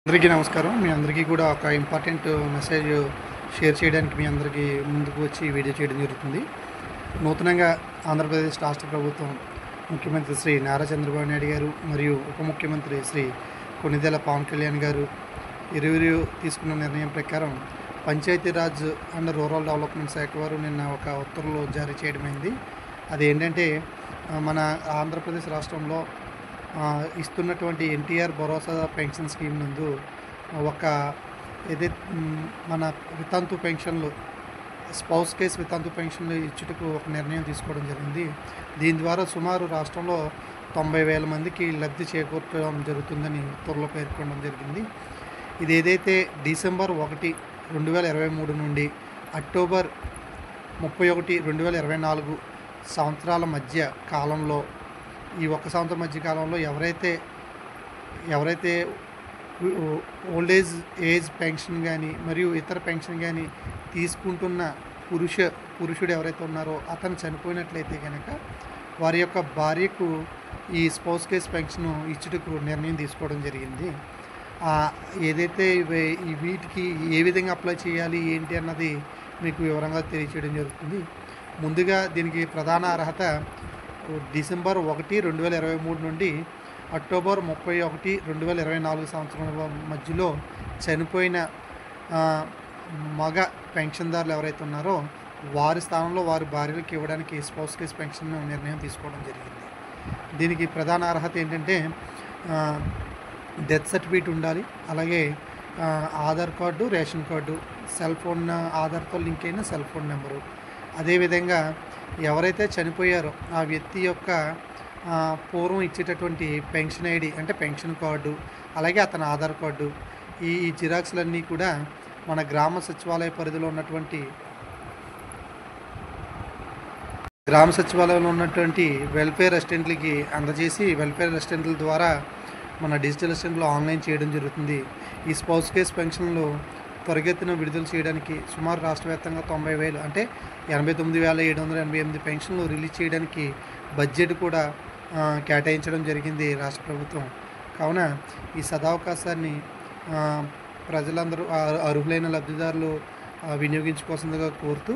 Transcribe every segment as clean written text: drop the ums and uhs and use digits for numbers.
అందరికీ నమస్కారం. మీ అందరికీ కూడా ఒక ఇంపార్టెంట్ మెసేజ్ షేర్ చేయడానికి మీ అందరికీ ముందుకు వచ్చి వీడియో చేయడం జరుగుతుంది. నూతనంగా ఆంధ్రప్రదేశ్ రాష్ట్ర ప్రభుత్వం ముఖ్యమంత్రి శ్రీ నారా చంద్రబాబు నాయుడు గారు మరియు ఉప ముఖ్యమంత్రి శ్రీ కొణిదెల పవన్ కళ్యాణ్ గారు ఇరువురు తీసుకున్న నిర్ణయం ప్రకారం పంచాయతీరాజ్ అండ్ రూరల్ డెవలప్మెంట్ శాఖ వారు నిన్న ఒక ఉత్తర్వులు జారీ చేయడమైంది. అదేంటంటే మన ఆంధ్రప్రదేశ్ రాష్ట్రంలో ఇస్తున్నటువంటి ఎన్టీఆర్ భరోసా పెన్షన్ స్కీమ్ నందు ఒక ఏదైతే మన వితంతు పెన్షన్లు స్పౌస్ కేస్ వితంతు పెన్షన్లు ఇచ్చుటకు ఒక నిర్ణయం తీసుకోవడం జరిగింది. దీని ద్వారా సుమారు రాష్ట్రంలో 90,000 మందికి లబ్ధి చేకూర్చడం జరుగుతుందని ఉత్తర్వులో పేర్కొనడం జరిగింది. ఇది ఏదైతే డిసెంబర్ 1, 2023 నుండి అక్టోబర్ 31, 2024 సంవత్సరాల మధ్య కాలంలో ఈ ఒక్క సంవత్సరం మధ్య కాలంలో ఎవరైతే ఓల్డ్ ఏజ్ పెన్షన్ కానీ మరియు ఇతర పెన్షన్ కానీ తీసుకుంటున్న పురుషుడు ఎవరైతే ఉన్నారో అతను చనిపోయినట్లయితే కనుక వారి యొక్క భార్యకు ఈ స్పౌస్ కేస్ పెన్షన్ ఇచ్చుటకు నిర్ణయం తీసుకోవడం జరిగింది. ఏదైతే వీటికి ఏ విధంగా అప్లై చేయాలి ఏంటి అన్నది మీకు వివరంగా తెలియచేయడం జరుగుతుంది. ముందుగా దీనికి ప్రధాన అర్హత డిసెంబర్ 1, 2023 నుండి అక్టోబర్ 31, 2024 సంవత్సరాల మధ్యలో చనిపోయిన మగ పెన్షన్దారులు ఎవరైతే ఉన్నారో వారి స్థానంలో వారి భార్యలకు ఇవ్వడానికి స్పౌస్ కేస్ పెన్షన్ నిర్ణయం తీసుకోవడం జరిగింది. దీనికి ప్రధాన అర్హత ఏంటంటే డెత్ సర్టిఫికేట్ ఉండాలి, అలాగే Aadhaar card, ration card, cell phone ఆధార్తో లింక్ అయిన సెల్ ఫోన్ నెంబరు, అదేవిధంగా ఎవరైతే చనిపోయారో ఆ వ్యక్తి యొక్క పూర్వం ఇచ్చేటటువంటి పెన్షన్ ఐడి అంటే పెన్షన్ కార్డు, అలాగే అతని ఆధార్ కార్డు, ఈ జిరాక్స్లన్నీ కూడా మన గ్రామ సచివాలయ పరిధిలో ఉన్నటువంటి వెల్ఫేర్ అసిస్టెంట్లకి అందజేసి వెల్ఫేర్ అసిస్టెంట్ల ద్వారా మన డిజిటల్ అసిస్టెంట్లో ఆన్లైన్ చేయడం జరుగుతుంది. ఈ స్పౌస్ కేస్ పెన్షన్లు త్వరితగతిన విడుదల చేయడానికి సుమారు రాష్ట్ర వ్యాప్తంగా 90,000 అంటే 89,788 పెన్షన్లు రిలీజ్ చేయడానికి బడ్జెట్ కూడా కేటాయించడం జరిగింది రాష్ట్ర ప్రభుత్వం. కావున ఈ సదవకాశాన్ని ప్రజలందరూ అర్హులైన లబ్ధిదారులు వినియోగించుకోవాల్సిందిగా కోరుతూ,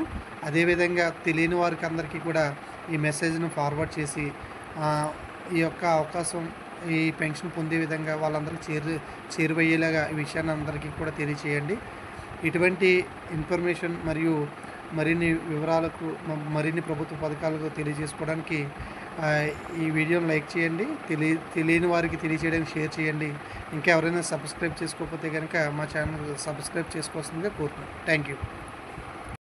అదేవిధంగా తెలియని వారికి అందరికీ కూడా ఈ మెసేజ్ను ఫార్వర్డ్ చేసి ఈ యొక్క అవకాశం ఈ పెన్షన్ పొందే విధంగా వాళ్ళందరికీ చేరువయ్యేలాగా ఈ విషయాన్ని అందరికీ కూడా తెలియచేయండి. ఇటువంటి ఇన్ఫర్మేషన్ మరియు మరిన్ని వివరాలకు మరిన్ని ప్రభుత్వ పథకాలకు తెలియజేసుకోవడానికి ఈ వీడియోని లైక్ చేయండి, తెలియని వారికి తెలియజేయడానికి షేర్ చేయండి. ఇంకా ఎవరైనా సబ్స్క్రైబ్ చేసుకోకపోతే కనుక మా ఛానల్ సబ్స్క్రైబ్ చేసుకోవాల్సిందిగా కోరుతున్నాను. Thank you.